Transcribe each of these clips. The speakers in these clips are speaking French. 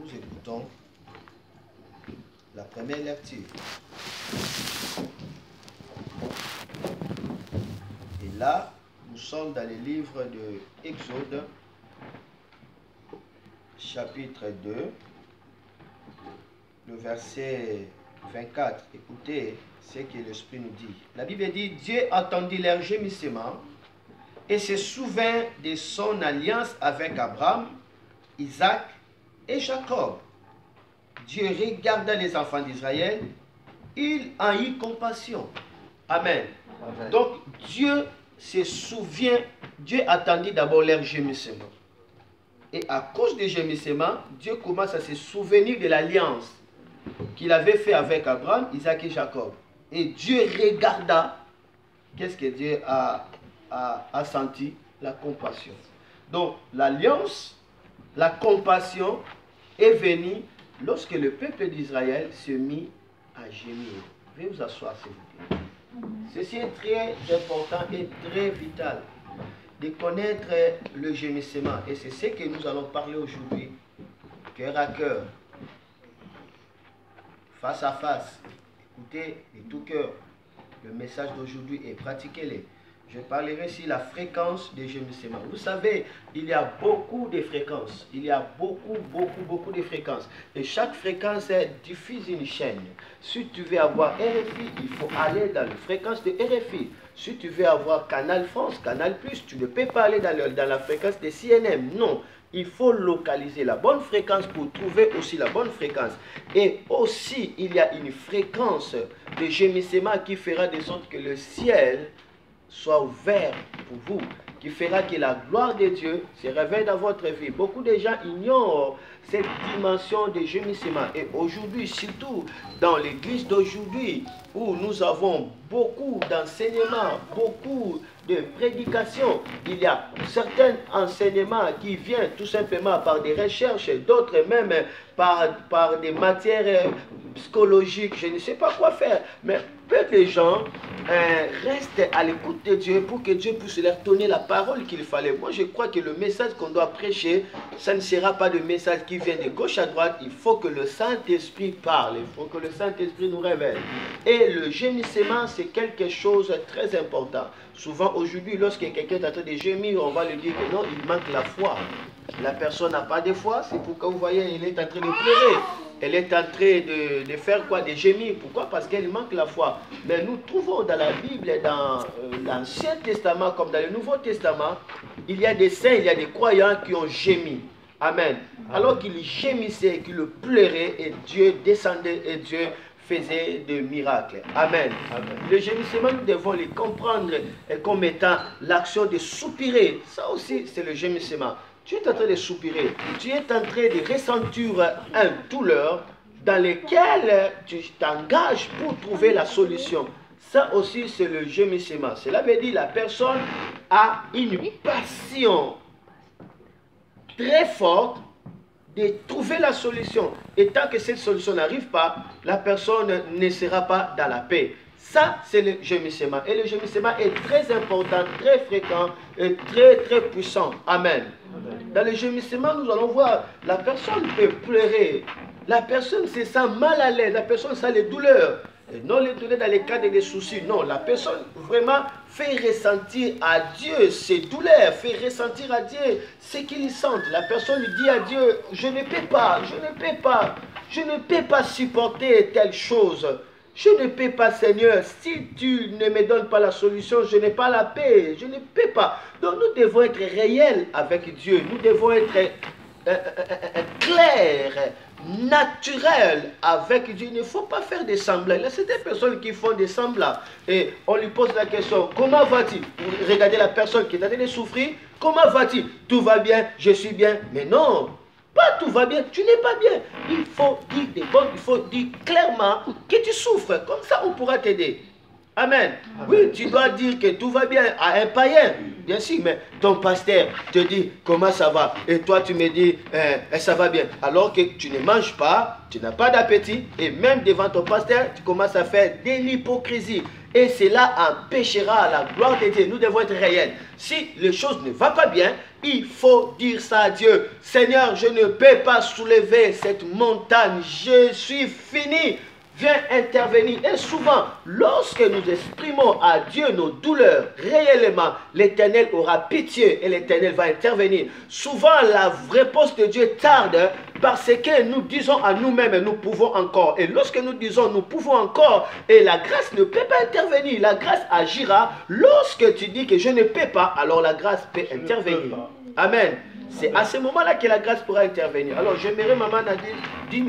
Nous écoutons la première lecture. Et là, nous sommes dans le livre de Exode, chapitre 2, le verset 24. Écoutez ce que l'Esprit nous dit. La Bible dit, Dieu entendit leur gémissement et se souvint de son alliance avec Abraham, Isaac et Jacob. Dieu regarda les enfants d'Israël, il en eut compassion. Amen. Amen. Donc Dieu se souvient, Dieu attendit d'abord leur gémissement. Et à cause des gémissements, Dieu commence à se souvenir de l'alliance qu'il avait fait avec Abraham, Isaac et Jacob. Et Dieu regarda, qu'est-ce que Dieu a senti? La compassion. Donc l'alliance, la compassion est venue lorsque le peuple d'Israël se mit à gémir. Veuillez vous asseoir s'il vous plaît. Ceci est très important et très vital de connaître le gémissement. Et c'est ce que nous allons parler aujourd'hui, cœur à cœur, face à face. Écoutez de tout cœur le message d'aujourd'hui et pratiquez-le. Je parlerai sur la fréquence des gémissements. Vous savez, il y a beaucoup de fréquences. Il y a beaucoup de fréquences. Et chaque fréquence diffuse une chaîne. Si tu veux avoir RFI, il faut aller dans la fréquence de RFI. Si tu veux avoir Canal France, Canal+, tu ne peux pas aller dans la fréquence de CNM. Non, il faut localiser la bonne fréquence pour trouver aussi la bonne fréquence. Et aussi, il y a une fréquence de gémissement qui fera de sorte que le ciel soit ouvert pour vous, qui fera que la gloire de Dieu se révèle dans votre vie. Beaucoup de gens ignorent cette dimension de gémissement. Et aujourd'hui, surtout dans l'église d'aujourd'hui, où nous avons beaucoup d'enseignements, beaucoup de prédications, il y a certains enseignements qui viennent tout simplement par des recherches, d'autres même par des matières psychologiques, je ne sais pas quoi faire, mais peu de gens restent à l'écoute de Dieu pour que Dieu puisse leur donner la parole qu'il fallait. Moi, je crois que le message qu'on doit prêcher, ça ne sera pas de message qui vient de gauche à droite. Il faut que le Saint-Esprit parle. Il faut que le Saint-Esprit nous révèle. Et le gémissement, c'est quelque chose de très important. Souvent, aujourd'hui, lorsque quelqu'un est en train de gémir, on va lui dire que non, il manque la foi. La personne n'a pas de foi, c'est pourquoi vous voyez, elle est en train de pleurer. Elle est en train de faire quoi? De gémir. Pourquoi? Parce qu'elle manque la foi. Mais nous trouvons dans la Bible, dans l'Ancien Testament comme dans le Nouveau Testament, il y a des saints, il y a des croyants qui ont gémi. Amen. Alors qu'ils gémissaient, qu'ils pleuraient, et Dieu descendait et Dieu faisait des miracles. Amen. Amen. Le gémissement, nous devons les comprendre comme étant l'action de soupirer. Ça aussi, c'est le gémissement. Tu es en train de soupirer, tu es en train de ressentir une douleur dans laquelle tu t'engages pour trouver la solution. Ça aussi, c'est le gémissement. Cela veut dire que la personne a une passion très forte de trouver la solution. Et tant que cette solution n'arrive pas, la personne ne sera pas dans la paix. Ça, c'est le gémissement. Et le gémissement est très important, très fréquent et très puissant. Amen. Dans le gémissement, nous allons voir, la personne peut pleurer. La personne se sent mal à l'aise. La personne sent les douleurs. Et non les douleurs dans les cas des soucis. Non, la personne vraiment fait ressentir à Dieu ses douleurs. Fait ressentir à Dieu ce qu'il sent. La personne dit à Dieu, je ne peux pas, je ne peux pas supporter telle chose. Je ne peux pas, Seigneur, si tu ne me donnes pas la solution, je n'ai pas la paix, je ne peux pas. Donc nous devons être réels avec Dieu, nous devons être clairs, naturels avec Dieu. Il ne faut pas faire des semblants. Il y a certaines personnes qui font des semblants et on lui pose la question, comment vas-tu? Regardez la personne qui est en train de souffrir, comment vas-tu? Tout va bien, je suis bien. Mais non. Pas tout va bien, tu n'es pas bien. Il faut dire des bonnes, il faut dire clairement que tu souffres. Comme ça, on pourra t'aider. Amen. Amen. Oui, tu dois dire que tout va bien à un païen. Bien sûr, mais ton pasteur te dit comment ça va. Et toi, tu me dis ça va bien. Alors que tu ne manges pas, tu n'as pas d'appétit. Et même devant ton pasteur, tu commences à faire de l'hypocrisie. Et cela empêchera la gloire de Dieu. Nous devons être réels. Si les choses ne vont pas bien, il faut dire ça à Dieu. Seigneur, je ne peux pas soulever cette montagne. Je suis fini. Viens intervenir. Et souvent, lorsque nous exprimons à Dieu nos douleurs, réellement, l'Éternel aura pitié et l'Éternel va intervenir. Souvent, la réponse de Dieu tarde parce que nous disons à nous-mêmes, nous pouvons encore. Et lorsque nous disons, nous pouvons encore, et la grâce ne peut pas intervenir. La grâce agira. Lorsque tu dis que je ne peux pas, alors la grâce peut intervenir. Amen. C'est à ce moment-là que la grâce pourra intervenir. Alors, j'aimerais, maman Nadine, 10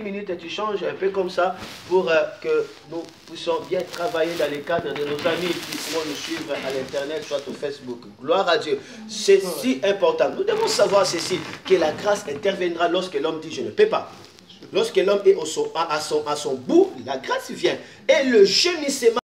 minutes, et tu changes un peu comme ça pour que nous puissions bien travailler dans les cadres de nos amis qui pourront nous suivre à l'Internet, soit au Facebook. Gloire à Dieu. C'est si important. Nous devons savoir ceci, que la grâce interviendra lorsque l'homme dit « je ne peux pas ». Lorsque l'homme est à son bout, la grâce vient. Et le gémissement